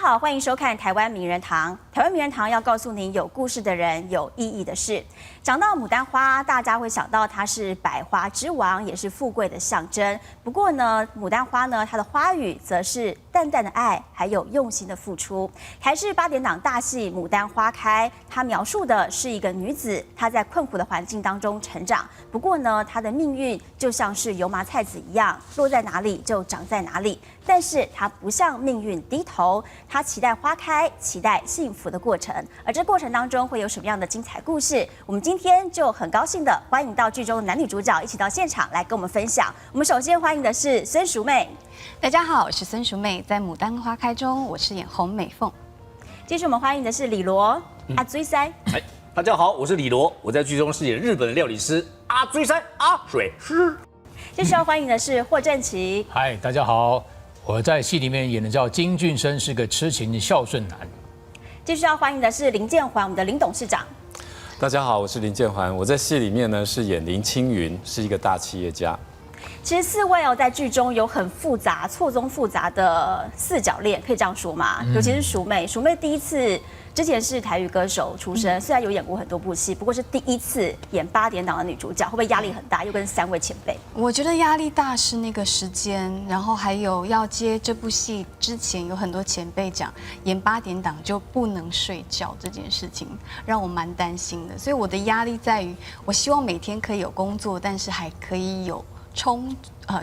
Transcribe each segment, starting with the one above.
好，欢迎收看《台湾名人堂》。台湾名人堂要告诉您有故事的人，有意义的事。讲到牡丹花，大家会想到它是百花之王，也是富贵的象征。不过呢，牡丹花呢，它的花语则是淡淡的爱，还有用心的付出。台视8点档大戏《牡丹花开》，它描述的是一个女子，她在困苦的环境当中成长。不过呢，她的命运就像是油麻菜籽一样，落在哪里就长在哪里。但是她不向命运低头，她期待花开，期待幸福的过程。而这过程当中会有什么样的精彩故事？我们今天就很高兴的欢迎到剧中的男女主角一起到现场来跟我们分享。我们首先欢迎的是孙淑媚。大家好，我是孙淑媚，在《牡丹花开》中我饰演洪美凤。接着我们欢迎的是李罗阿追塞。大家好，我是李罗，我在剧中饰演日本料理师阿追山阿水师。接着要欢迎的是霍正奇。嗨，大家好，我在戏里面演的叫金俊生，是个痴情的孝顺男。接着要欢迎的是林建环，我们的林董事长。大家好，我是林建环，我在戏里面呢是演林青云，是一个大企业家。其实4位在剧中有很复杂、错综复杂的4角恋，可以这样说吗？尤其是淑媚，淑媚第一次之前是台语歌手出身，虽然有演过很多部戏，不过是第一次演8点档的女主角，会不会压力很大？又跟3位前辈，我觉得压力大是那个时间，然后还有要接这部戏之前，有很多前辈讲演8点档就不能睡觉这件事情，让我蛮担心的。所以我的压力在于，我希望每天可以有工作，但是还可以有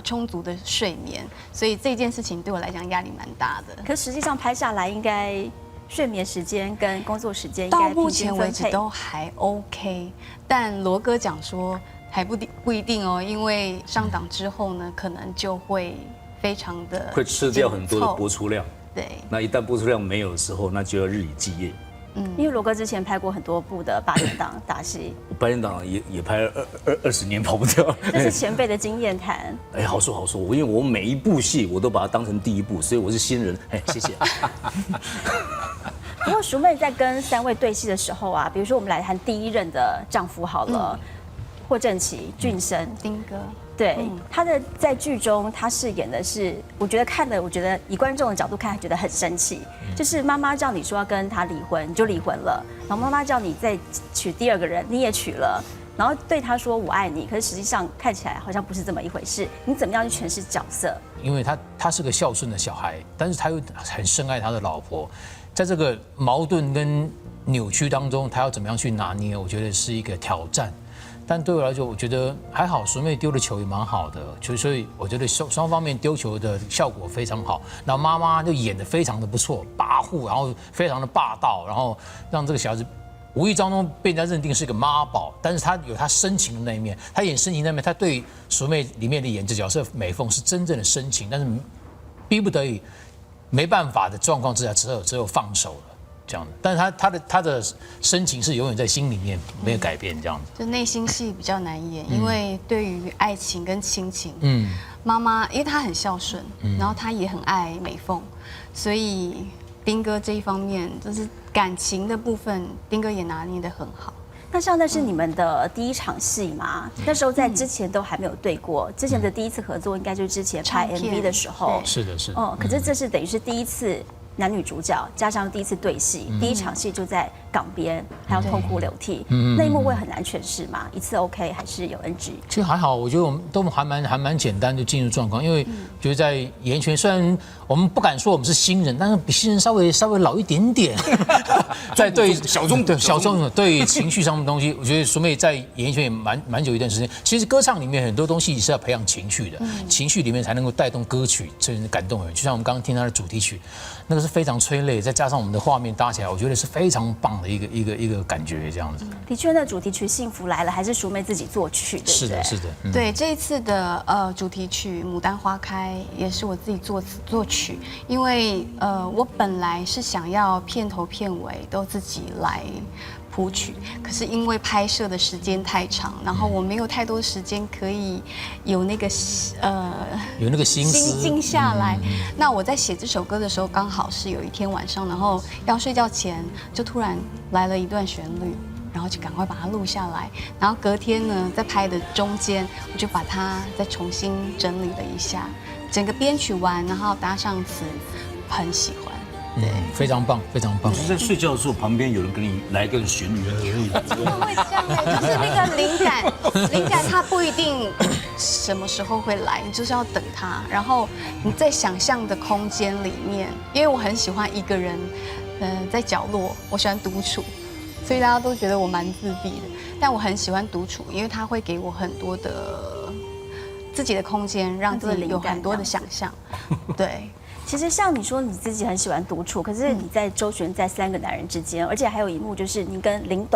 充足的睡眠，所以这件事情对我来讲压力蛮大的。可实际上拍下来，应该睡眠时间跟工作时间应该到目前为止都还 OK， 但罗哥讲说还不一定哦，因为上档之后呢，可能就会非常的会吃掉很多的播出量。对，那一旦播出量没有的时候，那就要日以继夜。因为罗哥之前拍过很多部的8点档大戏，我8点档也拍了20年，跑不掉。这是前辈的经验谈。哎，好说好说，因为我每一部戏我都把它当成第一部，所以我是新人。哎，谢谢。不过淑媚在跟3位对戏的时候啊，比如说我们来谈第一任的丈夫好了，霍正奇、俊生、丁哥。对，他的在剧中他饰演的是，我觉得以观众的角度看，觉得很生气。就是妈妈叫你说要跟他离婚，你就离婚了；然后妈妈叫你再娶第2个人，你也娶了。然后对他说我爱你，可是实际上看起来好像不是这么一回事。你怎么样去诠释角色？因为他是个孝顺的小孩，但是他又很深爱他的老婆，在这个矛盾跟扭曲当中，他要怎么样去拿捏？我觉得是一个挑战。但对我来说，我觉得还好，淑媚丢的球也蛮好的，所以我觉得双方面丢球的效果非常好。然后妈妈就演得非常的不错，跋扈，然后非常的霸道，然后让这个小孩子无意当中被人家认定是个妈宝，但是他有他深情的那一面，他演深情那一面，他对淑媚里面的演这角色美凤是真正的深情，但是逼不得已、没办法的状况之下，只有放手了。这样的，但是他的深情是永远在心里面没有改变，这样子。就内心戏比较难演，因为对于爱情跟亲情，妈妈因为她很孝顺，然后她也很爱美凤，所以丁哥这一方面就是感情的部分，丁哥也拿捏得很好。那像那是你们的第一场戏吗？那时候在之前都还没有对过，之前的第一次合作应该就是之前拍 MV 的时候。是的，是的。可是这是等于是第一次男女主角加上第一次对戏，第一场戏就在港边，还要痛哭流涕，那一幕会很难诠释吗？一次 OK 还是有 NG？其实还好，我觉得我们都还蛮简单就进入状况，因为觉得在演艺圈，虽然我们不敢说我们是新人，但是比新人稍微老一点点，在对小众对情绪上的东西，我觉得淑媚在演艺圈也蛮久一段时间。其实歌唱里面很多东西是要培养情绪的，情绪里面才能够带动歌曲，真的感动人。就像我们刚刚听他的主题曲，那个是非常催泪，再加上我们的画面搭起来，我觉得是非常棒的一个感觉，这样子。的确，那主题曲《幸福来了》还是淑媚自己作曲，对不对？是的。对，这一次的主题曲《牡丹花开》也是我自己作词作曲，因为我本来是想要片头片尾都自己来谱曲，可是因为拍摄的时间太长，然后我没有太多时间可以有那个心思静下来。那我在写这首歌的时候，刚好是有一天晚上，然后要睡觉前，就突然来了一段旋律。然后就赶快把它录下来，然后隔天呢，在拍的中间，我就把它再重新整理了一下，整个编曲完，然后搭上词，很喜欢。非常棒，非常棒你。是在睡觉的时候，旁边有人跟你来个旋律而已。真的会这样哎，就是那个灵感它不一定什么时候会来，你就是要等它。然后你在想象的空间里面，因为我很喜欢一个人，在角落，我喜欢独处，所以大家都觉得我蛮自闭的。但我很喜欢独处，因为它会给我很多的自己的空间，让自己有很多的想象。对。其实像你说你自己很喜欢独处，可是你在周旋在3个男人之间，而且还有一幕就是你跟林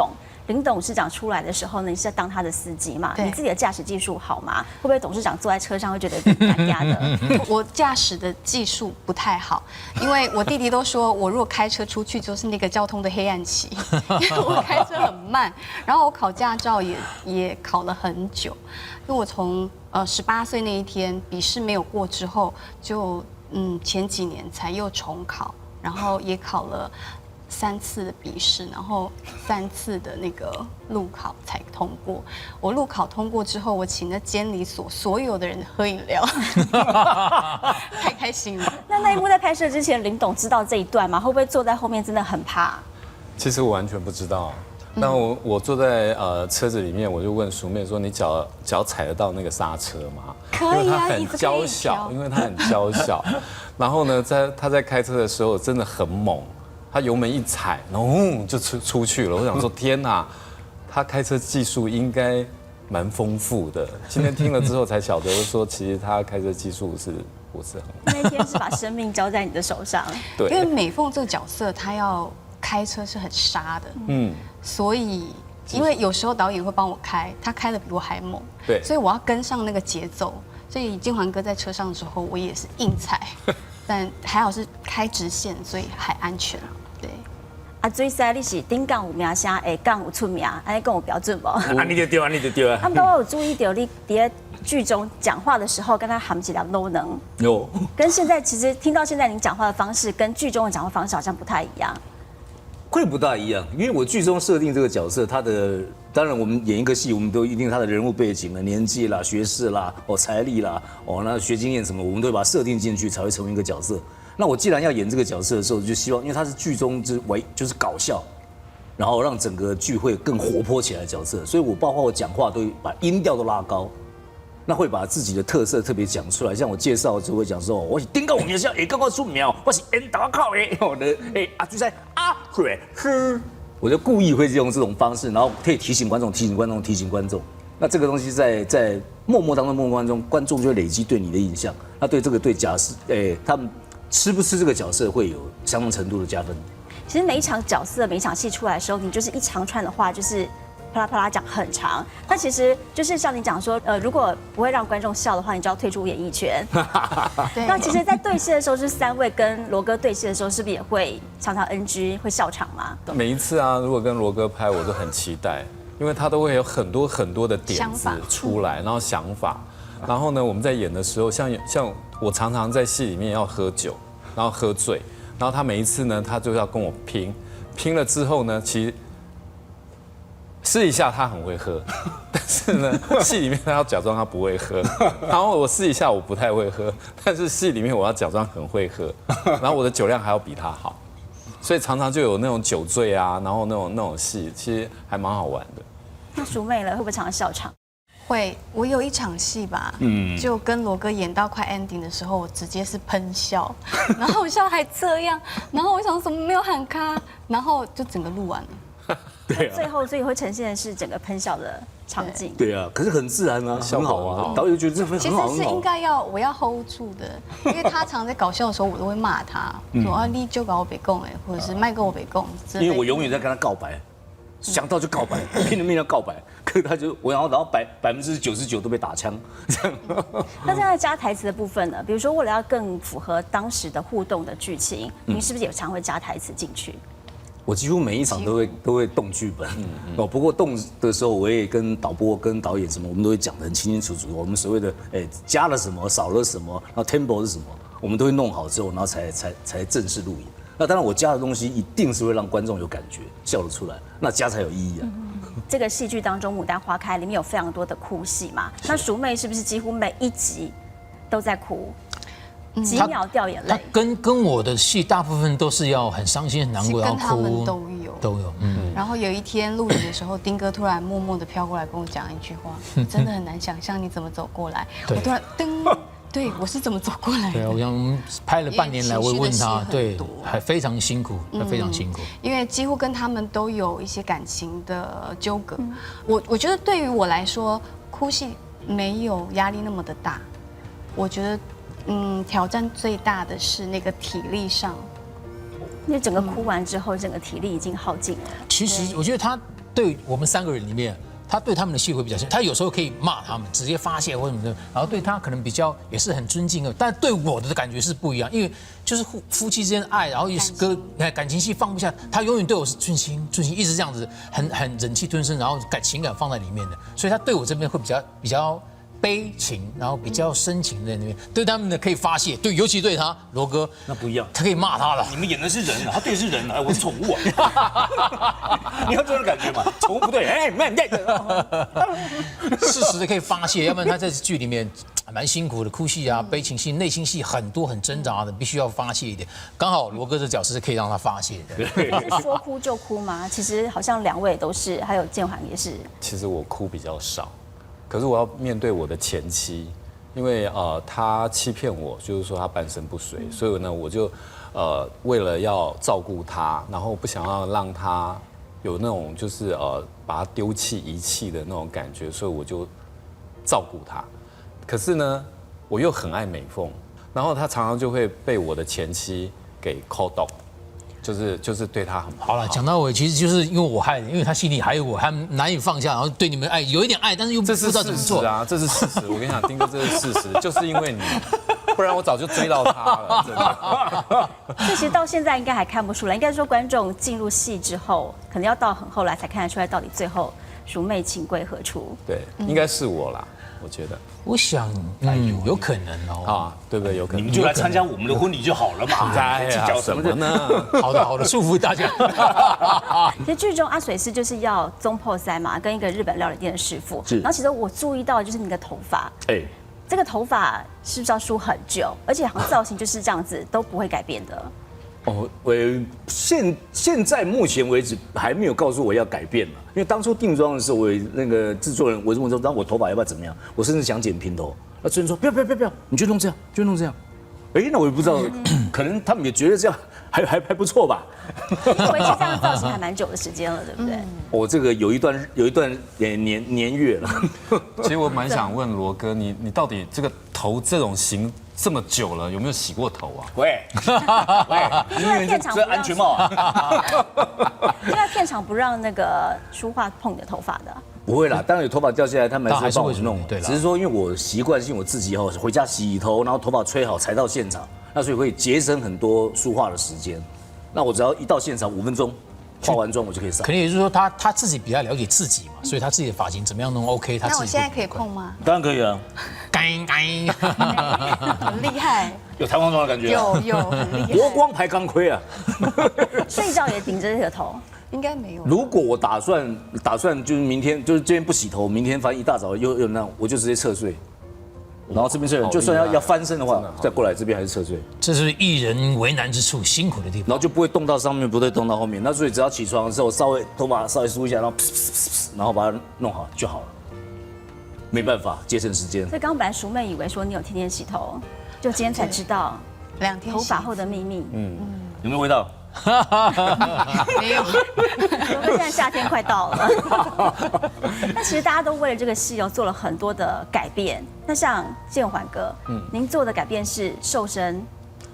董事长出来的时候呢，你是在当他的司机嘛？你自己的驾驶技术好吗？会不会董事长坐在车上会觉得尴尬的？我驾驶的技术不太好，因为我弟弟都说我如果开车出去就是那个交通的黑暗期，因为我开车很慢，然后我考驾照也考了很久，因为我从18岁那一天笔试没有过之后，就前几年才又重考，然后也考了3次的笔试，然后3次的那个路考才通过。我路考通过之后，我请了监理所所有的人喝饮料，太开心了。那一幕在拍摄之前，林董知道这一段吗？会不会坐在后面真的很怕？其实我完全不知道。那我坐在车子里面，我就问淑妹说：“你脚踩得到那个刹车吗？”可以啊，因为他很娇小，因为他很娇小。然后呢，他在开车的时候真的很猛，他油门一踩，然后就出去了。我想说，天哪，他开车技术应该蛮丰富的。今天听了之后才晓得，说其实他开车技术不是很好。那天是把生命交在你的手上。对，因为美凤这个角色，她要开车是很杀的，所以因为有时候导演会帮我开，他开的比我还猛，对，所以我要跟上那个节奏。所以金环哥在车上的时候，我也是硬踩，但还好是开直线，所以还安全。对。啊，水师你是顶港有名声，下港有出名，安尼讲有标准不？啊，你就对啊，你就对啊。他们我有注意到你在剧中讲话的时候，跟他含几两都能。有。跟现在其实听到现在您讲话的方式，跟剧中的讲话方式好像不太一样。会不大一样，因为我剧中设定这个角色，他的当然我们演一个戏，我们都一定他的人物背景啦、年纪啦、学识啦、财力啦、那学经验什么，我们都会把它设定进去，才会成为一个角色。那我既然要演这个角色的时候，就希望，因为他是剧中就是搞笑，然后让整个剧会更活泼起来的角色，所以我包括我讲话都会把音调都拉高。那会把自己的特色特别讲出来，像我介绍就会讲说，我是顶高名校，刚刚出名，我是演打考的，我的就在水师，我就故意会用这种方式，然后可以提醒观众。那这个东西在默默当中，观众就会累积对你的印象，那对假设，他们吃不吃这个角色会有相当程度的加分。其实每一场角色、每一场戏出来的时候，你就是一长串的话，就是啪啦啪啦讲很长。那其实就是像你讲说，如果不会让观众笑的话，你就要退出演艺圈。那其实，在对戏的时候，是3位跟罗哥对戏的时候，是不是也会常常 NG 会笑场吗？每一次啊，如果跟罗哥拍，我都很期待，因为他都会有很多的点子出来，然后想法。然后呢，我们在演的时候，像我常常在戏里面要喝酒，然后喝醉，然后他每一次呢，他就要跟我拼了之后呢，其实试一下他很会喝，但是呢，戏里面他要假装他不会喝，然后我试一下我不太会喝，但是戏里面我要假装很会喝，然后我的酒量还要比他好，所以常常就有那种酒醉啊，然后那种戏，其实还蛮好玩的。那淑妹了，会不会常常笑场？会，我有一场戏吧，就跟罗哥演到快 ending 的时候，我直接是喷笑，然后我笑还这样，然后我想怎么没有喊卡，然后就整个录完了。对啊，最后所以会呈现的是整个喷笑的场景。对啊，可是很自然啊，很好啊，导演觉得这份其很好。实是应该我要 hold 住的，因为他常在搞笑的时候，我都会骂他，说啊你就搞我别供或者是卖给我别供，因为我永远在跟他告白。想到就告白，拼了命要告白，可是他就然后99%都被打枪，这样。那在加台词的部分呢？比如说为了要更符合当时的互动的剧情，您是不是也常会加台词进去？我几乎每一场都会动剧本，不过动的时候我也跟导播跟导演什么，我们都会讲得很清清楚楚。我们所谓的加了什么少了什么，然后 tempo 是什么，我们都会弄好之后，然后才正式录影。那当然，我加的东西一定是会让观众有感觉，笑得出来，那加才有意义啊。这个戏剧当中，《牡丹花开》里面有非常多的哭戏嘛，那淑妹是不是几乎每一集都在哭？几秒掉眼他泪。跟我的戏大部分都是要很伤心、很难过，然后跟他们哭，都有。然后有一天录影的时候，丁哥突然默默的飘过来跟我讲一句话，真的很难想象你怎么走过来。我对突然噔，对我是怎么走过来对啊，的？我想拍了半年来，我问他，因为情绪的戏很对多，还非常辛苦，非常辛苦。因为几乎跟他们都有一些感情的纠葛。我觉得对于我来说，哭戏没有压力那么的大。我觉得，挑战最大的是那个体力上。因为整个哭完之后，整个体力已经耗尽了。其实我觉得他对我们3个人里面，他对他们的戏会比较像，他有时候可以骂他们，直接发泄或者什么的，然后对他可能比较也是很尊敬的，但对我的感觉是不一样，因为就是夫妻之间爱，然后也是感情戏放不下，他永远对我是尊心，一直这样子很忍气吞声，然后情感放在里面的，所以他对我这边会比较悲情，然后比较深情在那边，对他们的可以发泄，对，尤其对他罗哥那不一样，他可以骂他了。你们演的是人啊，他对的是人啊，我是宠物啊，你要这种感觉嘛，宠物不对，哎，慢点，适时的可以发泄，要不然他在剧里面蛮辛苦的，哭戏啊、悲情戏、内心戏很多很挣扎的，必须要发泄一点。刚好罗哥的角色是可以让他发泄的。是说哭就哭吗？其实好像2位都是，还有建环也是。其实我哭比较少，可是我要面对我的前妻，因为他欺骗我，就是说他半身不遂，所以呢我就为了要照顾他，然后不想要让他有那种就是把他丢弃遗弃的那种感觉，所以我就照顾他。可是呢，我又很爱美凤，然后他常常就会被我的前妻给扣动。就是对他很不好。好了，讲到尾，其实就是因为我害的，因为他心里还有我，还难以放下，然后对你们爱有一点爱，但是又不知道怎么做啊，这是事实。我跟你讲，丁哥，这是事实，就是因为你，不然我早就追到他了，真的。这其实到现在应该还看不出来，应该说观众进入戏之后，可能要到很后来才看得出来，到底最后孰媚情归何处。对，应该是我啦，我觉得。我想，有可能哦。啊，对不对？有可能。你们就来参加我们的婚礼就好了嘛，哎呀，计较什么呢？好的，祝福大家。其实剧中阿水师就是要中破塞嘛，跟一个日本料理店的师傅。是。然后其实我注意到的就是你的头发，哎，这个头发是不是要梳很久？而且好像造型就是这样子，都不会改变的。哦，现在目前为止还没有告诉我要改变嘛，因为当初定妆的时候，我那个制作人我就问说，我头发要不要怎么样？我甚至想剪平头，那制作人说不要，你就弄这样，就弄这样。哎，那我也不知道，可能他们也觉得这样还不错吧。维持这样的造型还蛮久的时间了，对不对？我这个有一段年月了。其实我蛮想问罗哥，你到底这个头这种型这么久了，有没有洗过头啊？喂，因为片场这安全帽啊？因为片场不让那个梳化碰你的头发的。不会啦，当然有头发掉下来，他们还是会帮我弄。对啦，只是说因为我习惯性我自己后回家洗头，然后头发吹好才到现场，那所以会节省很多梳化的时间。那我只要一到现场5分钟，化完妆我就可以上。肯定也就是说他自己比较了解自己嘛，所以他自己的发型怎么样弄 OK，他自己。那我现在可以碰吗？当然可以啊，很厉害，有弹簧妆的感觉。有很厉害。国光牌钢盔啊！睡觉也顶着这个头。应该没有。如果我打算就是明天就是今天不洗头，明天反正一大早又那样，我就直接侧睡，然后这边这人就算要翻身的话，再过来这边还是侧睡，这是艺人为难之处，辛苦的地方。然后就不会动到上面，不会动到后面。那所以只要起床的时候头发稍微梳一下，然后把它弄好就好了。没办法，节省时间。所以刚刚本来淑妹以为说你有天天洗头，就今天才知道2天头发后的秘密。有没有味道？没有。我们现在夏天快到了，那其实大家都为了这个戏做了很多的改变。那像建环哥，您做的改变是瘦身。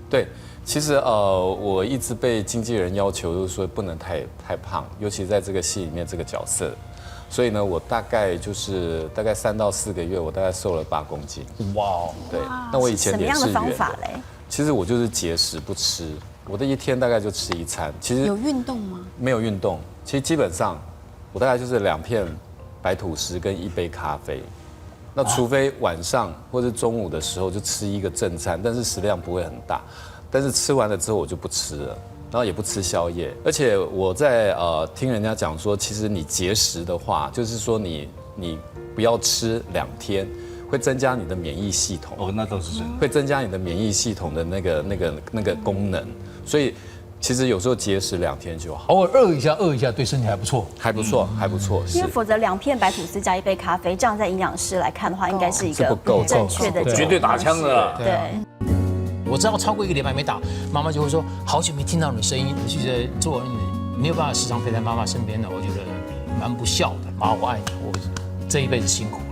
对，其实我一直被经纪人要求，就是说不能太胖，尤其在这个戏里面这个角色。所以呢，我大概3到4个月，我大概瘦了8公斤。哇，对，那我以前什么样的脸是圆方法嘞？其实我就是节食不吃，我的一天大概就吃1餐。其实有运动吗？没有运动，其实基本上我大概就是2片白吐司跟1杯咖啡。那除非晚上或者中午的时候就吃一个正餐，但是食量不会很大。但是吃完了之后我就不吃了，然后也不吃宵夜。而且我在听人家讲说，其实你节食的话，就是说你不要吃2天，会增加你的免疫系统。哦，那倒是真的。会增加你的免疫系统的那个功能，所以其实有时候节食2天就好，偶尔饿一下，对身体还不错。还不错，还不错。因为否则2片白吐司加1杯咖啡，这样在营养师来看的话，应该是一个是不够正确的绝对打枪的啦。对。我知道超过1个礼拜没打，妈妈就会说好久没听到你的声音，我觉得做儿女没有办法时常陪在妈妈身边的，我觉得蛮不孝的。妈，我爱你，我这一辈子辛苦了。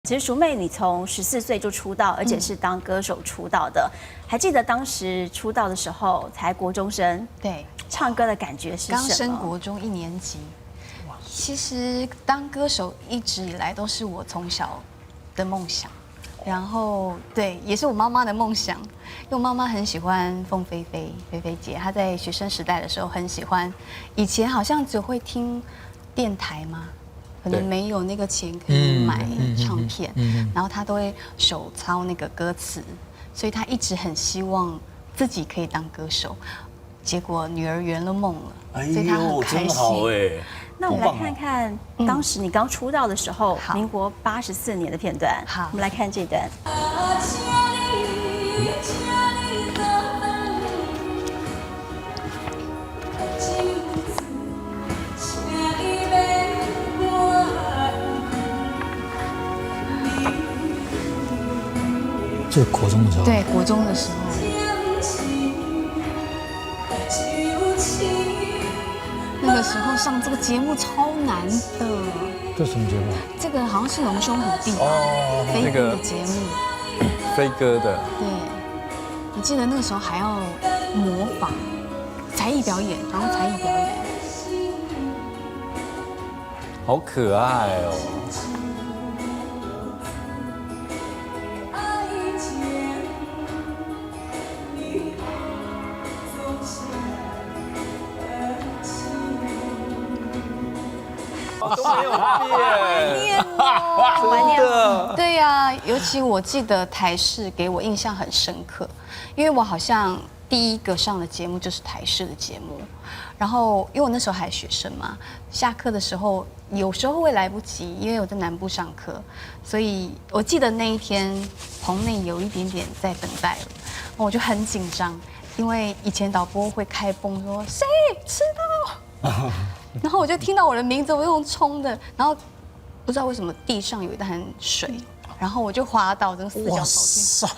其实淑妹，你从14岁就出道，而且是当歌手出道的。还记得当时出道的时候才国中生，对，唱歌的感觉是什么？刚升国中1年级。其实当歌手一直以来都是我从小的梦想，然后对，也是我妈妈的梦想。因为我妈妈很喜欢凤飞飞姐，她在学生时代的时候很喜欢。以前好像只会听电台嘛，可能没有那个钱可以买唱片，然后她都会手抄那个歌词，所以她一直很希望自己可以当歌手。结果女儿圆了梦了，所以她很开真好心。哎。那我们来看看当时你刚出道的时候，民国84年的片段。好，我们来看这段。这国中的时候，对，国中的时候。那个时候上这个节目超难的。这什么节目？这个好像是龙兄虎弟哦飞哥的节目。飞哥的。对，我记得那个时候还要模仿才艺表演，然后才艺表演。好可爱哦。都没有变，怀念的。对呀，尤其我记得台视给我印象很深刻，因为我好像第一个上的节目就是台视的节目，然后因为我那时候还学生嘛，下课的时候有时候会来不及，因为我在南部上课，所以我记得那一天棚内有一点点在等待了，我就很紧张，因为以前导播会开崩说谁迟到。然后我就听到我的名字，我用冲的，然后不知道为什么地上有一滩水，然后我就滑倒，这个四脚朝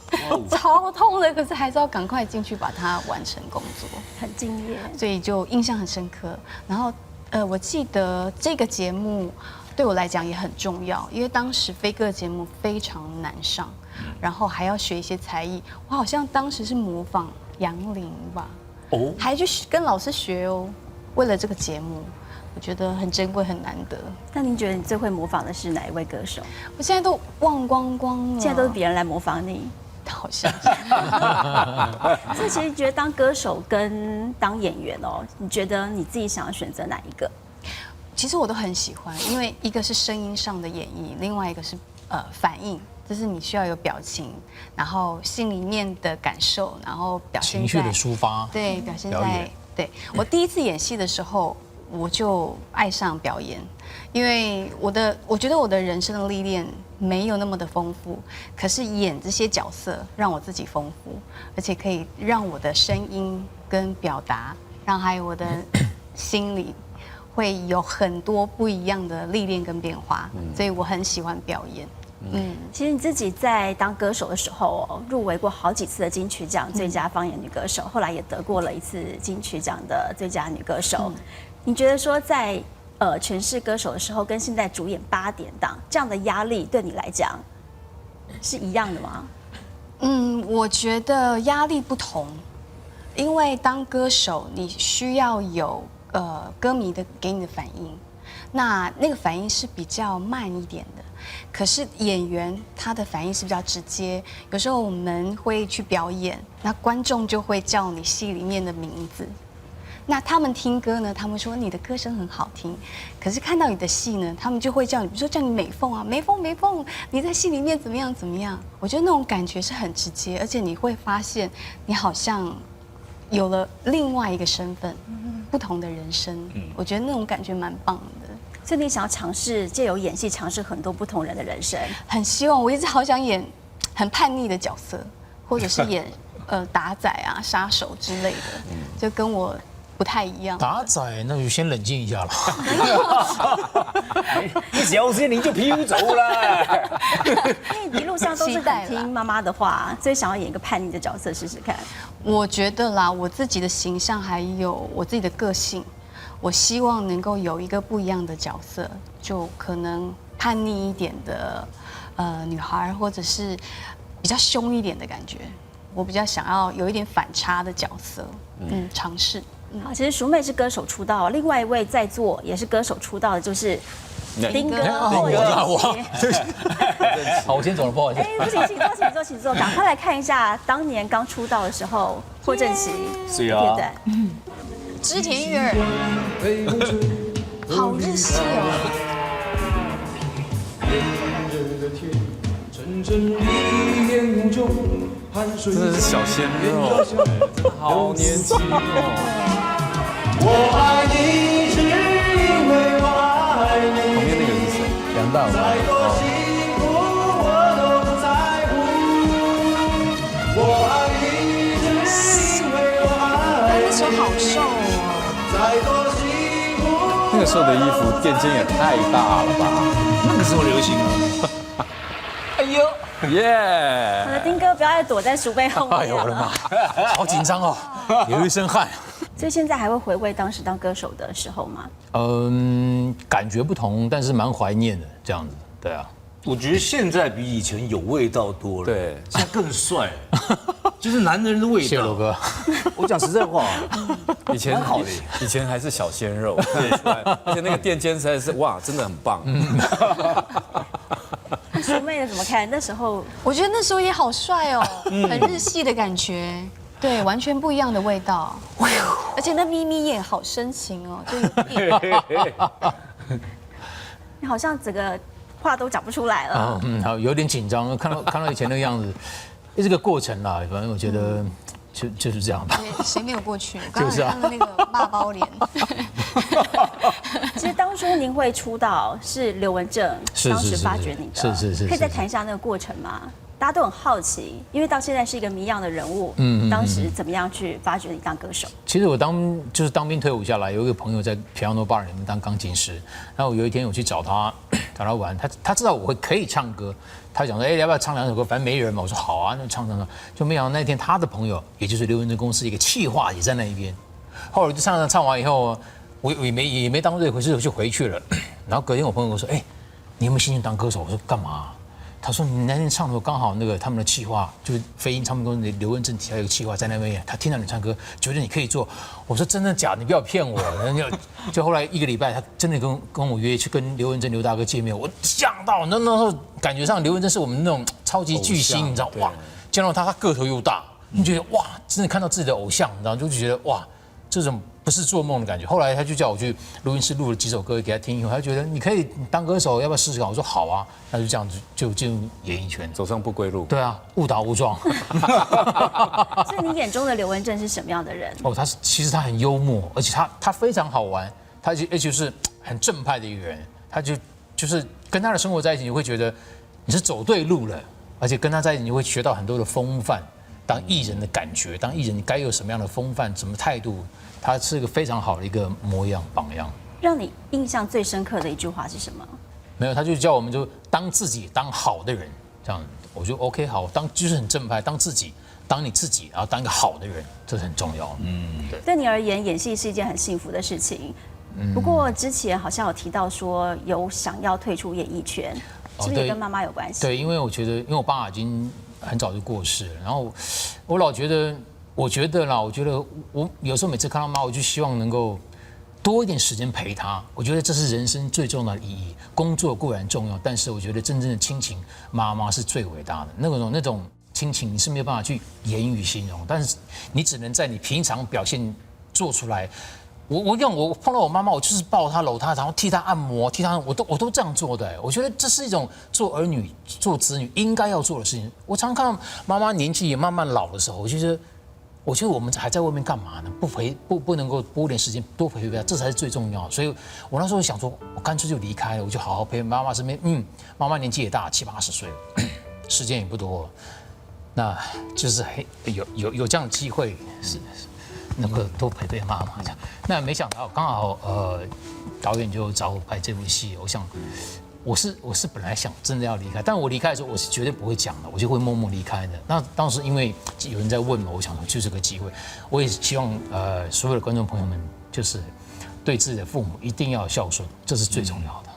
天，超痛的，可是还是要赶快进去把它完成工作，很敬业，所以就印象很深刻。然后我记得这个节目对我来讲也很重要，因为当时飞哥的节目非常难上，然后还要学一些才艺，我好像当时是模仿杨林吧，哦，还去跟老师学哦。为了这个节目，我觉得很珍贵、很难得。那您觉得你最会模仿的是哪一位歌手？我现在都忘光光了。现在都是别人来模仿你，好像是。所以其实觉得当歌手跟当演员哦，你觉得你自己想要选择哪一个？其实我都很喜欢，因为一个是声音上的演绎，另外一个是反应，就是你需要有表情，然后心里面的感受，然后表现情绪的抒发，对，表现在。对，我第一次演戏的时候，我就爱上表演，因为我觉得我的人生的历练没有那么的丰富，可是演这些角色让我自己丰富，而且可以让我的声音跟表达，让还有我的心里会有很多不一样的历练跟变化，所以我很喜欢表演。其实你自己在当歌手的时候哦，入围过好几次的金曲奖最佳方言女歌手，后来也得过了1次金曲奖的最佳女歌手。你觉得说在诠释歌手的时候，跟现在主演8点档这样的压力对你来讲是一样的吗？我觉得压力不同，因为当歌手你需要有歌迷的给你的反应，那个反应是比较慢一点的。可是演员他的反应是比较直接，有时候我们会去表演，那观众就会叫你戏里面的名字，那他们听歌呢，他们说你的歌声很好听，可是看到你的戏呢，他们就会叫你，比如说叫你美凤啊，美凤，你在戏里面怎么样怎么样？我觉得那种感觉是很直接，而且你会发现你好像有了另外一个身份，不同的人生。我觉得那种感觉蛮棒的。所以你想要尝试借由演戏尝试很多不同人的人生，很希望，我一直好想演很叛逆的角色，或者是演打仔啊、杀手之类的，就跟我不太一样。打仔那就先冷静一下了。你小心你就飘走了。因为一路上都是期待啦很听妈妈的话，所以想要演一个叛逆的角色试试看。我觉得啦，我自己的形象还有我自己的个性，我希望能够有一个不一样的角色，就可能叛逆一点的女孩，或者是比较凶一点的感觉。我比较想要有一点反差的角色，尝试。好，其实淑妹是歌手出道，另外一位在座也是歌手出道的，就是丁哥。好，我先走了，不好意思。哎，不行，请坐，赶快来看一下当年刚出道的时候，霍正琪是啊片段。织田裕二，好日系哦。真的是小鲜肉，真的好年轻哦。我爱你是因为我爱你。旁边那个是谁？梁大再多辛苦我都不在乎。我爱你是因为我爱你。那时候好瘦哦。再多辛苦。那个时候的衣服垫肩也太大了吧？那个时候流行啊。哎呦，耶！我的丁哥不要再躲在淑妹后面哎呦我的了。妈，好紧张哦，流一身汗。所以现在还会回味当时当歌手的时候吗？感觉不同，但是蛮怀念的，这样子。对啊，我觉得现在比以前有味道多了。对现在更帅，就是男人的味道。谢罗哥。我讲实在话，以前蛮好的以前还是小鲜肉，而且那个垫肩实在是哇，真的很棒。淑妹的怎么看？那时候我觉得那时候也好帅哦，很日系的感觉，对，完全不一样的味道。而且那眯眯眼好深情哦，就有点。你好像整个话都讲不出来了。好，有点紧张，看到以前那个样子，这个过程啦，反正我觉得就是这样吧。谁没有过去？我刚就是啊刚看到那个骂包脸。其实当初您会出道是刘文正当时发掘你的，是可以再谈一下那个过程吗？大家都很好奇，因为到现在是一个谜样的人物。当时怎么样去发掘你当歌手？其实我当兵退伍下来，有一个朋友在 Piano Bar 里面当钢琴师，然后有一天我去找他玩，他知道我可以唱歌，他讲说，要不要唱2首歌？反正没人嘛。我说好啊，那唱。就没想到那天他的朋友，也就是刘文正公司一个企划也在那一边。后来我就唱完以后，我也没当这回事，我就回去了。然后隔天我朋友跟我说，你有没有心情当歌手？我说干嘛？他说你那天唱的时候刚好那个他们的企划，就是飞鹰唱片公司的刘文正底下有个企划在那边，他听到你唱歌，觉得你可以做。我说真的假的？你不要骗我。就后来1个礼拜，他真的跟我约去跟刘文正刘大哥见面，我吓到。那时候感觉上刘文正是我们那种超级巨星，你知道哇？见到他个头又大，你觉得哇，真的看到自己的偶像，你知道就觉得哇，这种不是做梦的感觉。后来他就叫我去录音室录了几首歌给他听，以后他觉得你可以当歌手，要不要试试看？我说好啊，那就这样子就进入演艺圈，走上不归路。对啊，误打误撞。所以你眼中的刘文正是什么样的人？其实他很幽默，而且他非常好玩，他就是很正派的一个人，他就是跟他的生活在一起，你会觉得你是走对路了，而且跟他在一起你会学到很多的风范。当艺人的感觉，当艺人你该有什么样的风范、什么态度，他是一个非常好的一个模样榜样。让你印象最深刻的一句话是什么？没有，他就叫我们就当自己，当好的人，这样我就 OK 好，就是很正派，当自己，当你自己，然后当一个好的人，这是很重要。对。对你而言，演戏是一件很幸福的事情。不过之前好像有提到说有想要退出演艺圈，是不是也跟妈妈有关系？对，因为我觉得，因为我爸已经很早就过世了，然后我老觉得，我有时候每次看到妈，我就希望能够多一点时间陪她。我觉得这是人生最重要的意义。工作固然重要，但是我觉得真正的亲情，妈妈是最伟大的。那种亲情你是没有办法去言语形容，但是你只能在你平常表现做出来。我碰到我妈妈，我就是抱她搂她，然后替她按摩，我都这样做的。我觉得这是一种做儿女、做子女应该要做的事情。我常看到妈妈年纪也慢慢老的时候，我觉得我们还在外面干嘛呢？不能够拨点时间多陪陪她，这才是最重要的。所以我那时候想说，我干脆就离开了，我就好好陪妈妈身边。妈妈年纪也大，70、80岁了，时间也不多了，那就是有这样的机会是。能够多陪陪妈妈这样，那没想到刚好导演就找我拍这部戏，我想我是本来想真的要离开，但我离开的时候我是绝对不会讲的，我就会默默离开的。那当时因为有人在问嘛，我想说就是个机会，我也希望所有的观众朋友们就是对自己的父母一定要孝顺，这是最重要的。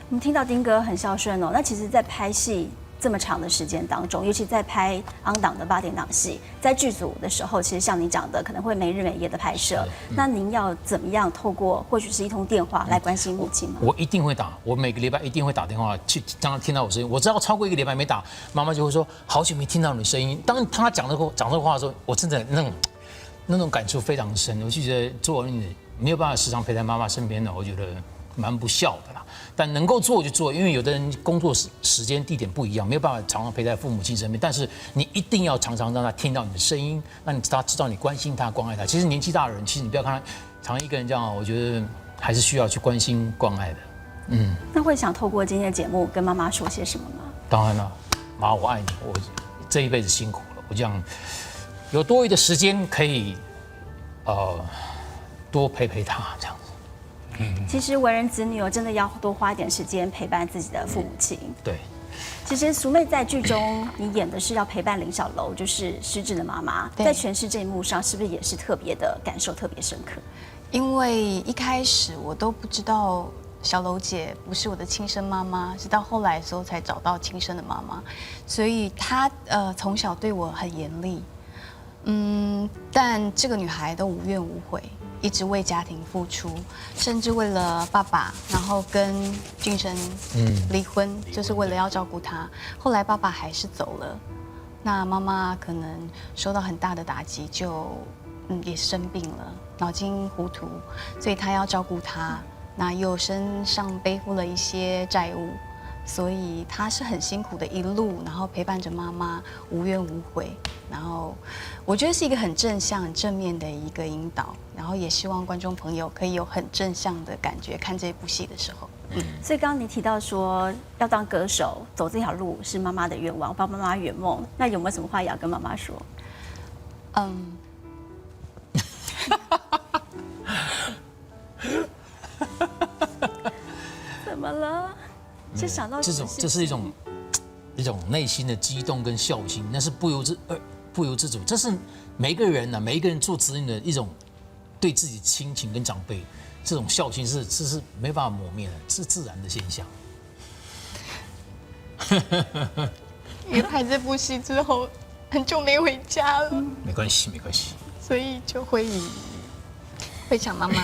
我们听到丁哥很孝顺哦，那其实，在拍戏这么长的时间当中，尤其在拍昂档的8点档戏，在剧组的时候，其实像你讲的，可能会没日没夜的拍摄。那您要怎么样透过或许是一通电话来关心母亲吗？我一定会打，我每个礼拜一定会打电话去，让她听到我声音。我知道超过1个礼拜没打，妈妈就会说好久没听到你声音。当她讲这个话的时候，我真的那种感触非常深。我就觉得做儿女没有办法时常陪在妈妈身边的，我觉得蛮不孝的啦。但能够做就做，因为有的人工作时间地点不一样，没有办法常常陪在父母亲身边。但是你一定要常常让他听到你的声音，让他知道你关心他、关爱他。其实年纪大的人，其实你不要看他常一个人这样，我觉得还是需要去关心、关爱的。那会想透过今天的节目跟妈妈说些什么吗？当然了，妈，我爱你，我这一辈子辛苦了，我这样有多余的时间可以多陪陪他这样子。其实为人子女真的要多花一点时间陪伴自己的父母亲。对。其实淑妹在剧中你演的是要陪伴林小楼，就是失智的妈妈，在诠释这一幕上，是不是也是特别的感受特别深刻？因为一开始我都不知道小楼姐不是我的亲生妈妈，是到后来的时候才找到亲生的妈妈，所以她从小对我很严厉，但这个女孩都无怨无悔。一直为家庭付出，甚至为了爸爸，然后跟俊生离婚，就是为了要照顾他。后来爸爸还是走了，那妈妈可能受到很大的打击，就也生病了，脑筋糊涂，所以他要照顾他，那又身上背负了一些债务，所以他是很辛苦的一路，然后陪伴着妈妈，无怨无悔。然后我觉得是一个很正向、很正面的一个引导，然后也希望观众朋友可以有很正向的感觉看这部戏的时候。所以刚刚你提到说要当歌手，走这条路是妈妈的愿望，帮妈妈圆梦。那有没有什么话也要跟妈妈说？怎么了？就想到这是一种内心的激动跟孝心，那是不由自主，这是每一个人做子女的一种对自己亲情跟长辈这种孝心是没办法磨灭的，是自然的现象。因为拍这部戏之后，很久没回家了，没关系，所以就会想妈妈。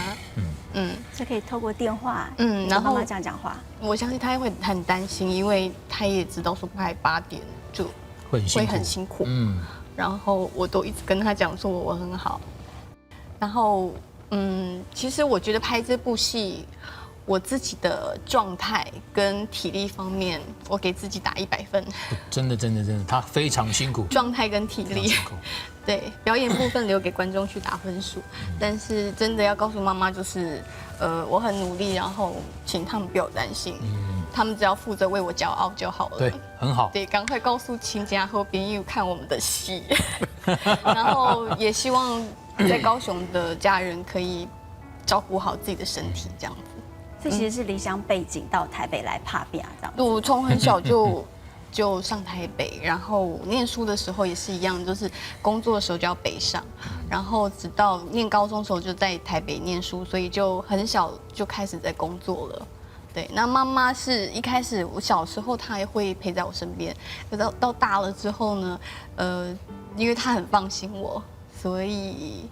就可以透过电话，然后跟妈妈这样讲话。我相信他会很担心，因为他也知道说拍8点就会很辛苦。然后我都一直跟他讲说我很好。然后其实我觉得拍这部戏，我自己的状态跟体力方面，我给自己打100分。真的，他非常辛苦，状态跟体力。对，表演部分留给观众去打分数，但是真的要告诉妈妈，就是我很努力，然后请他们不要担心，他们只要负责为我骄傲就好了。对，很好。对，赶快告诉亲家和朋友看我们的戏，然后也希望在高雄的家人可以照顾好自己的身体，这样子。这其实是离乡背景到台北来拍片这样子。我从很小就上台北，然后念书的时候也是一样，就是工作的时候就要北上，然后直到念高中的时候就在台北念书，所以就很小就开始在工作了。对，那妈妈是一开始我小时候她也会陪在我身边，可到大了之后呢，因为她很放心我，所以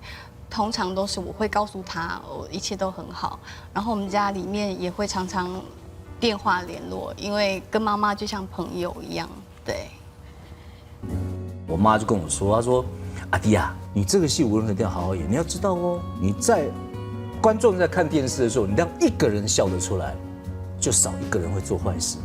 通常都是我会告诉她我一切都很好，然后我们家里面也会常常电话联络，因为跟妈妈就像朋友一样。对，我妈就跟我说，她说阿迪啊，你这个戏无论如何一定要好好演，你要知道哦，你在观众在看电视的时候，你让一个人笑得出来，就少一个人会做坏事。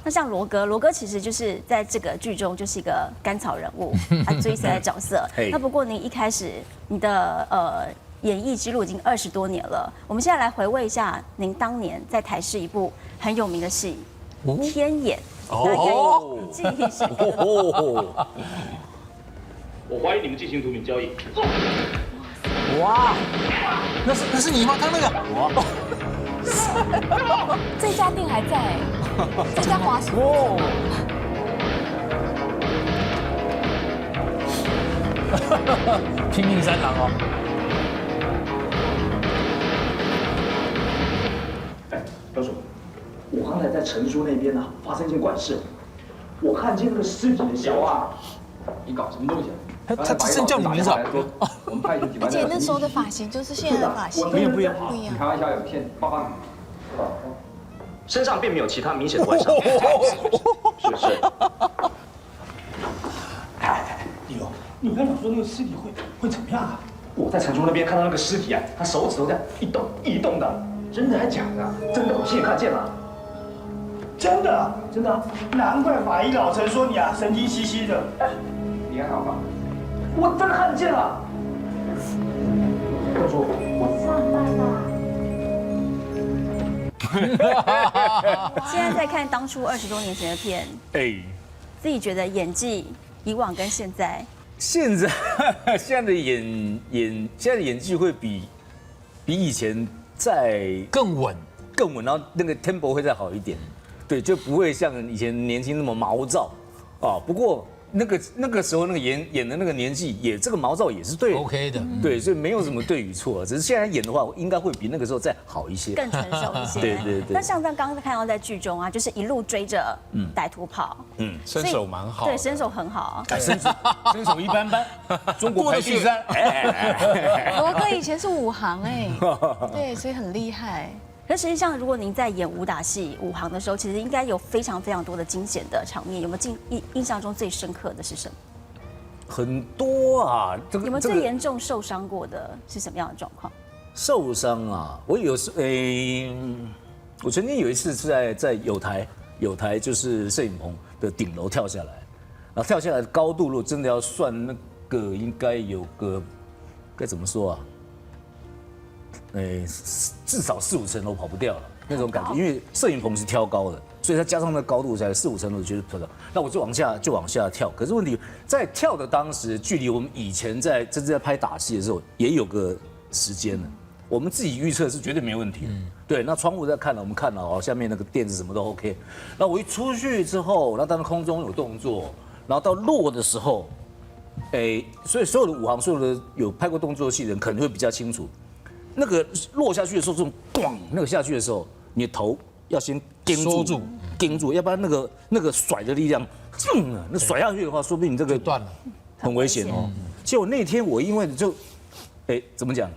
那像罗哥其实就是在这个剧中就是一个甘草人物，他追随的角色。那不过您一开始你的演艺之路已经20多年了，我们现在来回味一下您当年在台视一部很有名的戏《天眼》，哦，记忆深刻。我怀疑你们进行毒品交易。哇，那是你吗？刚那个哇，这家店还在，这家华西。哦，拼命三郎哦。教授，我刚才在陈叔那边发生一件怪事，我看见那个尸体的小啊，你搞什么东西？他真叫你名字啊？我们派一个警官。而且那时候的发型就是现在的发型，不一样。不一样。你开玩笑，有骗爸爸。身上并没有其他明显的外伤，是不是？弟兄，你刚想说那个尸体会怎么样啊？我在陈叔那边看到那个尸体他手指头这样一动一动的，真的还假的？真的，我亲眼看见了。真的，真的，难怪法医老陈说你神经兮兮的。你还好吧？我真的看见了。教授，我上班了。现在在看当初20多年前的片，自己觉得演技以往跟现在，现在的现在的演技会比以前再更稳，然后那个 tempo 会再好一点，对，就不会像以前年轻那么毛躁啊。不过那个时候那个演的那个年纪也这个毛躁也是对 OK 的，对，所以没有什么对与错，只是现在演的话应该会比那个时候再好一些，更成熟一些。对。那像刚刚看到在剧中就是一路追着歹徒跑，身手蛮好，对，身手很好，身手一般般，中国排第3。罗哥以前是武行对，所以很厉害。可实际上，如果您在演武打戏、武行的时候，其实应该有非常多的惊险的场面。有没有印象中最深刻的是什么？很多啊，有没有最严重受伤过的是什么样的状况？受伤啊，我我曾经有一次是在有台就是摄影棚的顶楼跳下来，然后跳下来的高度，如果真的要算那个，应该有个该怎么说啊？至少4、5层楼跑不掉了那种感觉，因为摄影棚是挑高的，所以它加上那个高度才4、5层楼绝对跳到。那我就往下跳，可是问题在跳的当时，距离我们以前真正在拍打戏的时候，也有个时间了。我们自己预测是绝对没问题的。对，那窗户在看了，我们看了下面那个垫子什么都 OK。那我一出去之后，那当然空中有动作，然后到落的时候，所以所有的武行，所有的有拍过动作戏的人，可能会比较清楚。那个落下去的时候，这种咣，那个下去的时候，你的头要先盯住，要不然那个甩的力量，那甩下去的话，说不定你这个断了，很危险哦。结果那天我因为就，怎么讲，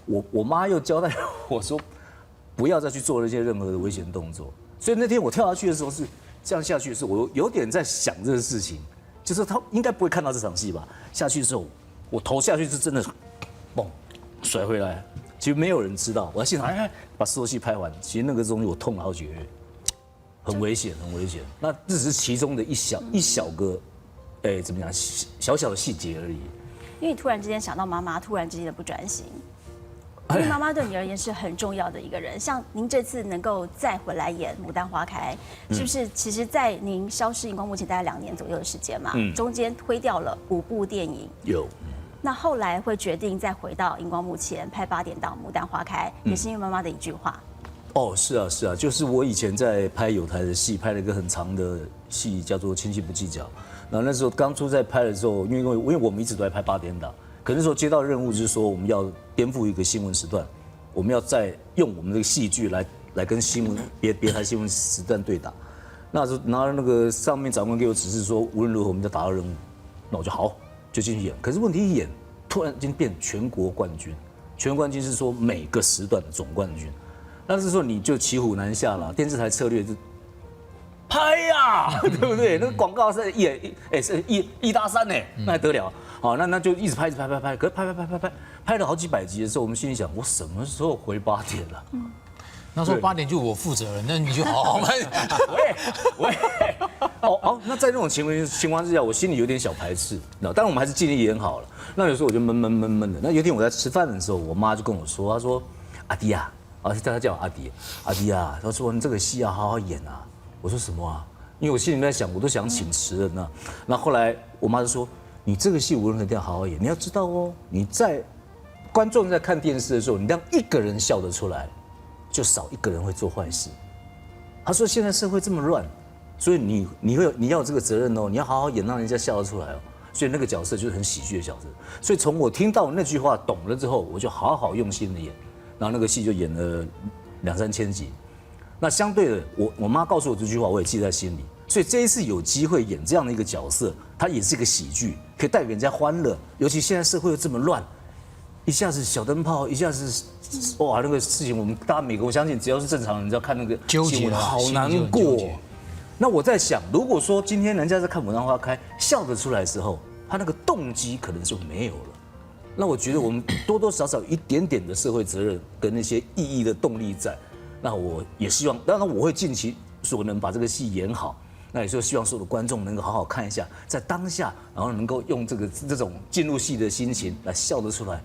我妈又交代我说，不要再去做那些任何的危险动作。所以那天我跳下去的时候是这样下去的时候，我有点在想这个事情，就是他应该不会看到这场戏吧？下去的时候，我头下去是真的，嘣，甩回来。其实没有人知道，我在现场把所有戏拍完，其实那个东西我痛了好几个月，很危险。那这只是其中的一小个，怎么讲，小的细节而已。因为你突然之间想到妈妈突然之间的不专心，因为妈妈对你而言是很重要的一个人。像您这次能够再回来演《牡丹花开》，是不是？其实，在您消失荧光幕前大概2年左右的时间嘛，中间推掉了5部电影。有。那后来会决定再回到荧光幕前拍8点档《牡丹花开》，也是因为妈妈的一句话。是啊，就是我以前在拍有台的戏，拍了一个很长的戏，叫做《亲戚不计较》。然后那时候刚出在拍的时候，因为我们一直都在拍8点档，可那时候接到任务就是说我们要颠覆一个新闻时段，我们要再用我们这个戏剧来跟新闻别台新闻时段对打。那时候然后那个上面长官给我指示说，无论如何我们要达到任务，那我就好就进去演。可是问题一演，突然间变全国冠军，全国冠军是说每个时段的总冠军，那是说你就骑虎难下了。电视台策略是拍呀，对不对？那个广告是一搭三呢，那还得了？好，那就一直拍，可是拍了好几百集的时候，我们心里想，我什么时候回8点了？那时候8点就我负责了，那你就好好拍。喂，那在那种情况之下，我心里有点小排斥，当然我们还是尽力演好了。那有时候我就闷的。那有一天我在吃饭的时候，我妈就跟我说，她说：“阿迪啊，她叫我阿迪啊，她说你这个戏要好好演啊。”我说什么啊？因为我心里面在想，我都想请辞了呢。那后来我妈就说：“你这个戏无论如何一定要好好演，你要知道哦，你在观众在看电视的时候，你让一个人笑得出来，就少一个人会做坏事。”他说：“现在社会这么乱，所以你要有这个责任哦，你要好好演，让人家笑得出来哦。”所以那个角色就是很喜剧的角色。所以从我听到那句话懂了之后，我就好好用心的演，然后那个戏就演了2、3千集。那相对的，我妈告诉我这句话，我也记在心里。所以这一次有机会演这样的一个角色，它也是一个喜剧，可以带给人家欢乐。尤其现在社会又这么乱，一下子小灯泡，一下子哇那个事情，大家每个我相信只要是正常人，只要看那个新闻，好难过。那我在想，如果说今天人家在看《牡丹花开》笑得出来的时候，他那个动机可能就没有了。那我觉得我们多多少少一点点的社会责任跟那些意义的动力在。那我也希望，当然我会尽其所能把这个戏演好。那也是希望所有的观众能够好好看一下，在当下，然后能够用这种进入戏的心情来笑得出来。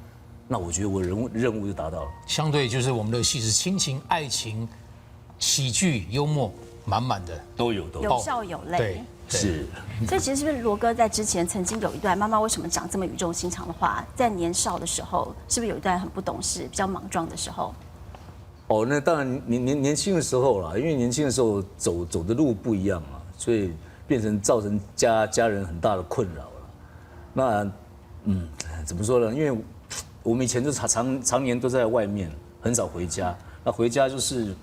那我觉得我任务就达到了。相对就是我们的戏是亲情、爱情、喜剧、幽默，满满的都有。有笑有泪。对，是。所以其实是不是罗哥在之前曾经有一段妈妈为什么讲这么语重心长的话，在年少的时候，是不是有一段很不懂事、比较莽撞的时候？哦，那当然年轻的时候啦，因为年轻的时候走的路不一样嘛，所以变成造成家人很大的困扰了。那怎么说呢？因为我们以前就常年都在外面，很少回家。那回家就是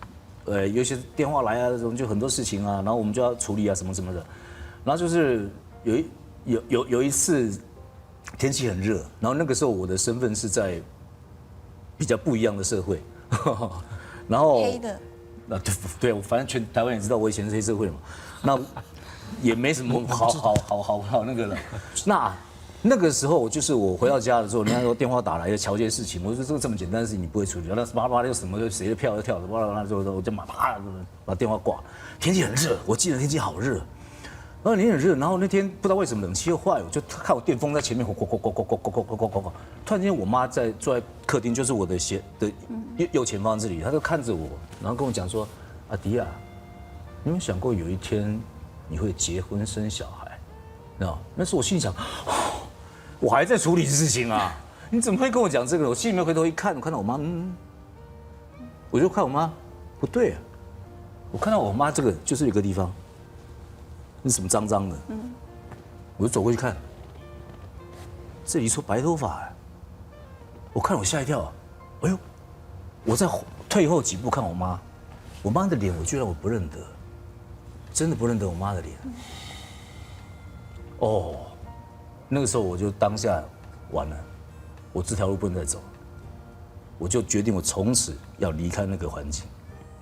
有些电话来啊，这种就很多事情啊，然后我们就要处理啊什么什么的。然后就是有一次天气很热，然后那个时候我的身份是在比较不一样的社会。然后黑的，对，反正全台湾也知道我以前是黑社会嘛，那也没什么好那个了。那个时候就是我回到家的时候，人家说电话打来要瞧这些事情，我说这个这么简单的事情你不会处理，那叭叭又什么谁的票又跳了，叭叭就我就啪把电话挂。天气很热，我记得天气好热。然后天很热，然后那天不知道为什么冷气又坏，我就看我电风在前面，突然间我妈坐在客厅，就是我的右前方这里，她就看着我，然后跟我讲说：“阿迪啊，你有没有想过有一天你会结婚生小孩？”那时候我心里想，我还在处理事情啊，你怎么会跟我讲这个？我心里面回头一看，我看到我妈，我就看我妈，不对啊，我看到我妈这个就是有个地方。那什么脏脏的，我就走过去看，这里一撮白头发，我看我吓一跳，哎呦，我再退后几步看我妈的脸，我居然我不认得，真的不认得我妈的脸。哦，那个时候我就当下完了，我这条路不能再走，我就决定我从此要离开那个环境，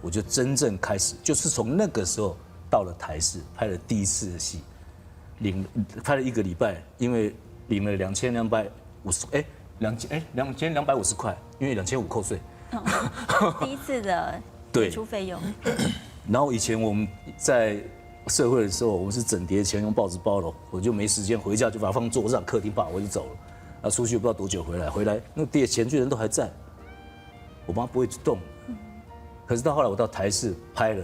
我就真正开始，就是从那个时候。到了台视拍了第一次的戏，拍了1个礼拜，因为领了2250块，因为2500扣税。第一次的演出费用。然后以前我们在社会的时候，我们是整叠钱用报纸包了，我就没时间回家，就把它放桌上客厅，我就走了。啊，出去不知道多久回来那叠钱居然都还在，我妈不会动。可是到后来我到台视拍了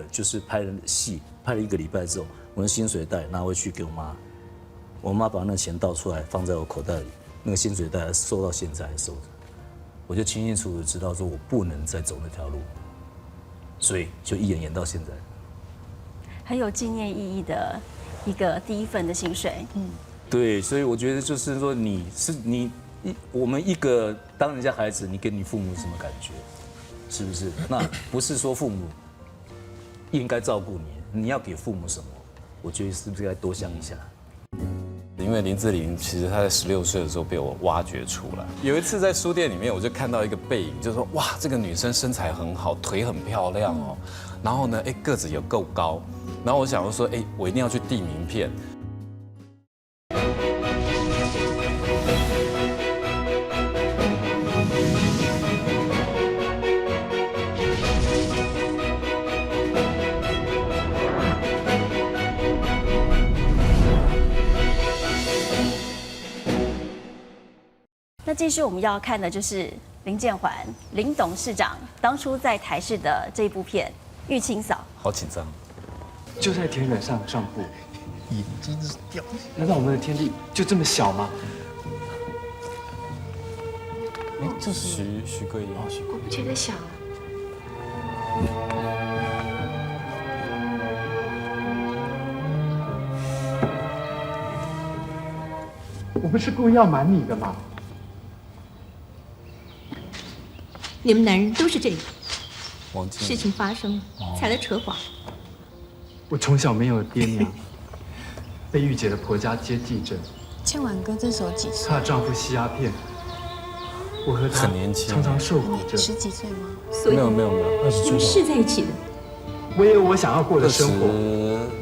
戏。拍了1个礼拜之后，我的薪水袋拿回去给我妈，我妈把那钱倒出来放在我口袋里，那个薪水袋收到现在还收着，我就清清楚楚知道说我不能再走那条路，所以就一演到现在，很有纪念意义的一个第一份的薪水。对，所以我觉得就是说我们一个当人家孩子，你给你父母什么感觉，是不是？那不是说父母应该照顾你。你要给父母什么？我觉得是不是该多想一下？因为林志玲其实她在16岁的时候被我挖掘出来。有一次在书店里面，我就看到一个背影，就说哇，这个女生身材很好，腿很漂亮哦，然后呢，个子也够高，然后我想说，我一定要去递名片。那继续我们要看的就是林建环林董事长当初在台视的这一部片《玉清嫂》。好紧张。就在田埂上部，眼睛是掉。难道我们的天地就这么小吗？这是徐桂英。我不觉得小啊。我不是故意要瞒你的嘛。你们男人都是这样，王静。事情发生了才来扯谎。我从小没有爹娘，被玉姐的婆家接地震。建婉哥这时候几岁？她的丈夫吸鸦片，我和他很年轻常常受苦着。10几岁吗？所以没有，你们是在一起的。我也有我想要过的生活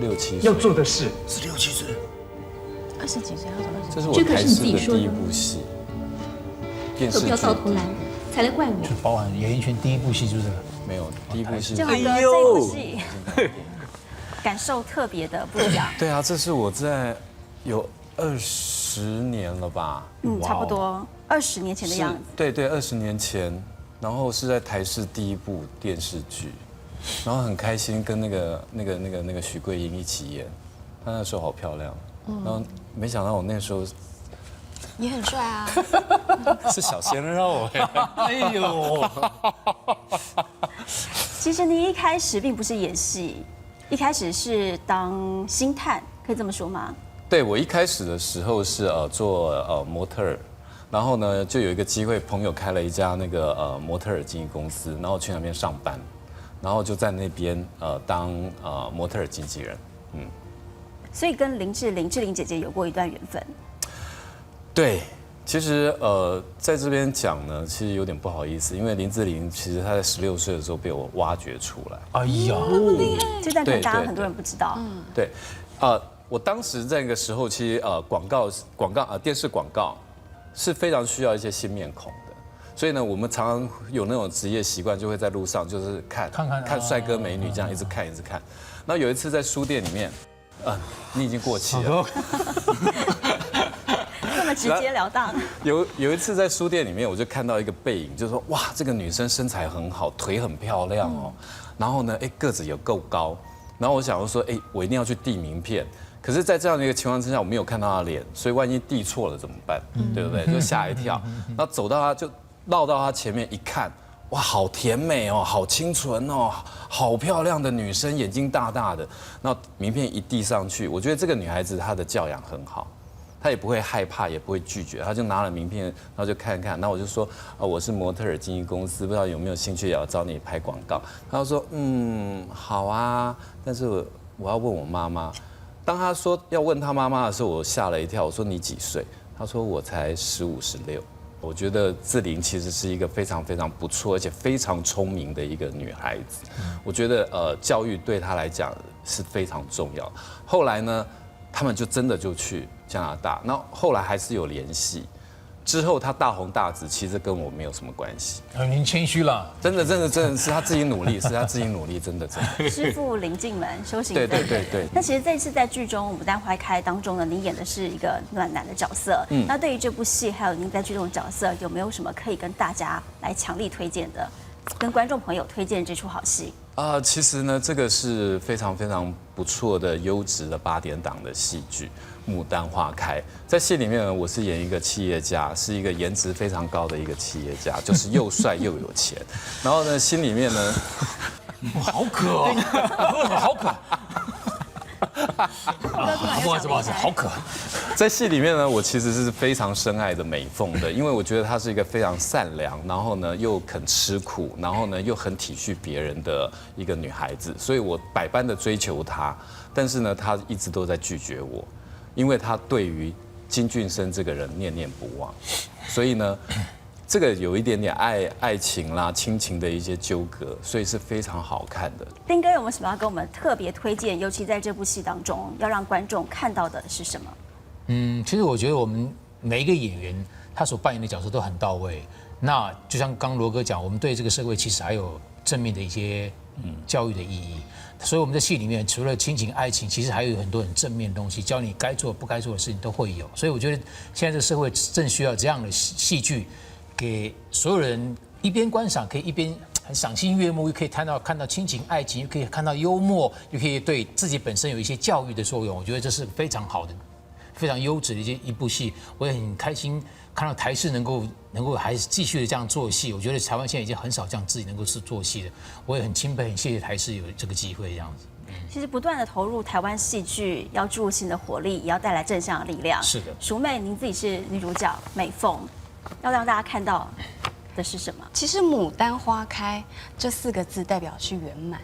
，26、7岁要做的事。 16、17岁20几岁要走20几岁？这是我台视的第一部戏，电视剧。可不要到头来才来怪我。就包含演艺圈第一部戏就是这个。没有，第一部戏。建环哥这部戏感受特别的不一样。对啊，这是我在有20年了吧？差不多20年前的样子。对，20年前，然后是在台视第一部电视剧，然后很开心跟那个许桂英一起演，她那时候好漂亮，然后没想到我那时候也很帅啊。是小鲜肉哎呦，其实你一开始并不是演戏，一开始是当星探，可以这么说吗？对，我一开始的时候是做模特儿，然后呢就有一个机会，朋友开了一家那个模特儿经纪公司，然后去那边上班，然后就在那边当模特儿经纪人，所以跟林志玲姐姐有过一段缘分。对，其实在这边讲呢，其实有点不好意思，因为林志玲其实她在16岁的时候被我挖掘出来。哎呀，这段可能大家很多人不知道。对，我当时在那个时候，其实电视广告是非常需要一些新面孔的，所以呢，我们常常有那种职业习惯，就会在路上就是看帅哥美女这样一直看。然后有一次在书店里面，你已经过气了。这么直截了当。有一次在书店里面，我就看到一个背影，就说哇，这个女生身材很好，腿很漂亮哦，然后呢，个子也够高，然后我想说，我一定要去递名片。可是，在这样的一个情况之下，我没有看到她脸，所以万一递错了怎么办？对不对？就吓一跳。然后走到她，就绕到她前面一看，哇，好甜美哦，好清纯哦，好漂亮的女生，眼睛大大的。然后名片一递上去，我觉得这个女孩子她的教养很好。她也不会害怕，也不会拒绝，她就拿了名片，然后就看看。那我就说，我是模特儿经纪公司，不知道有没有兴趣也要找你拍广告。她就说，好啊，但是我要问我妈妈。当她说要问她妈妈的时候，我吓了一跳。我说你几岁？她说我才15、16。我觉得志玲其实是一个非常非常不错，而且非常聪明的一个女孩子。我觉得教育对她来讲是非常重要。后来呢，他们就真的就去加拿大，那后来还是有联系。之后他大红大紫，其实跟我没有什么关系。您谦虚了，真的是他自己努力，真的。师父领进门，修行。对。那其实这次在剧中《牡丹花开》当中呢，你演的是一个暖男的角色。那对于这部戏，还有您在剧中的角色，有没有什么可以跟大家来强力推荐的，跟观众朋友推荐这出好戏？其实呢，这个是非常非常不错的优质的8点档的戏剧《牡丹花开》。在戏里面呢，我是演一个企业家，是一个颜值非常高的一个企业家，就是又帅又有钱。然后呢，心里面呢，好渴，好渴。不好意思，好渴。在戏里面呢，我其实是非常深爱的美凤的，因为我觉得她是一个非常善良，然后呢又肯吃苦，然后呢又很体恤别人的一个女孩子，所以我百般的追求她，但是呢，她一直都在拒绝我，因为她对于金俊生这个人念念不忘，所以呢。这个有一点点爱情啦、亲情的一些纠葛，所以是非常好看的。丁哥有没有什么要跟我们特别推荐？尤其在这部戏当中，要让观众看到的是什么？其实我觉得我们每一个演员他所扮演的角色都很到位。那就像刚罗哥讲，我们对这个社会其实还有正面的一些教育的意义。所以我们在戏里面除了亲情、爱情，其实还有很多很正面的东西，教你该做不该做的事情都会有。所以我觉得现在这个社会正需要这样的戏剧。给所有人一边观赏，可以一边很赏心悦目，又可以看到亲情、爱情，又可以看到幽默，又可以对自己本身有一些教育的作用。我觉得这是非常好的、非常优质的一部戏。我也很开心看到台视能够还是继续的这样做戏。我觉得台湾现在已经很少这样自己能够是做戏的。我也很钦佩、很谢谢台视有这个机会这样子。其实不断的投入台湾戏剧，要注入新的活力，也要带来正向的力量。是的，淑妹，您自己是女主角美凤。要让大家看到的是什么？其实牡丹花开这4个字代表是圆满。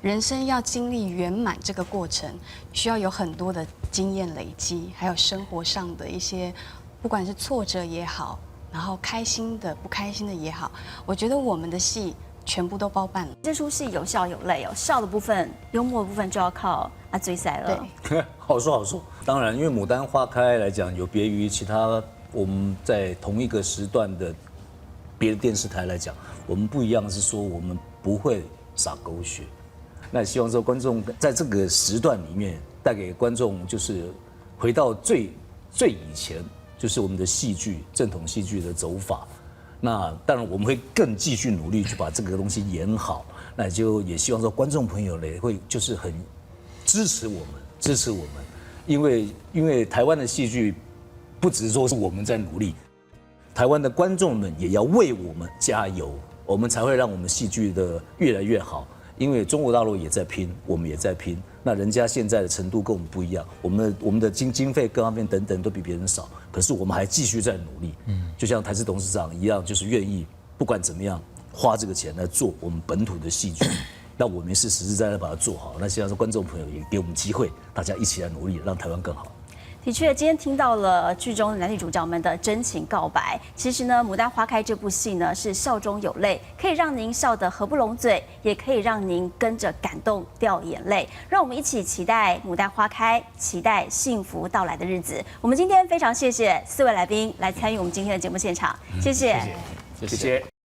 人生要经历圆满这个过程，需要有很多的经验累积，还有生活上的一些，不管是挫折也好，然后开心的、不开心的也好，我觉得我们的戏全部都包办了。这出戏有笑有泪哦，笑的部分、幽默的部分就要靠阿追赛了。对，好说好说。当然，因为牡丹花开来讲，有别于其他。我们在同一个时段的别的电视台来讲，我们不一样是说我们不会撒狗血。那希望说观众在这个时段里面带给观众就是回到最以前，就是我们的戏剧正统戏剧的走法。那当然我们会更继续努力去把这个东西演好。那就也希望说观众朋友呢会就是很支持我们，因为台湾的戏剧。不只是说是我们在努力，台湾的观众们也要为我们加油，我们才会让我们戏剧的越来越好。因为中国大陆也在拼，我们也在拼。那人家现在的程度跟我们不一样，我们的经费各方面等等都比别人少，可是我们还继续在努力。就像台视董事长一样，就是愿意不管怎么样花这个钱来做我们本土的戏剧。那我们是实实在在把它做好。那希望说观众朋友也给我们机会，大家一起来努力，让台湾更好。的确，今天听到了剧中男女主角们的真情告白。其实呢，《牡丹花开》这部戏呢是笑中有泪，可以让您笑得合不拢嘴，也可以让您跟着感动掉眼泪。让我们一起期待牡丹花开，期待幸福到来的日子。我们今天非常谢谢4位来宾来参与我们今天的节目现场，谢谢。谢谢。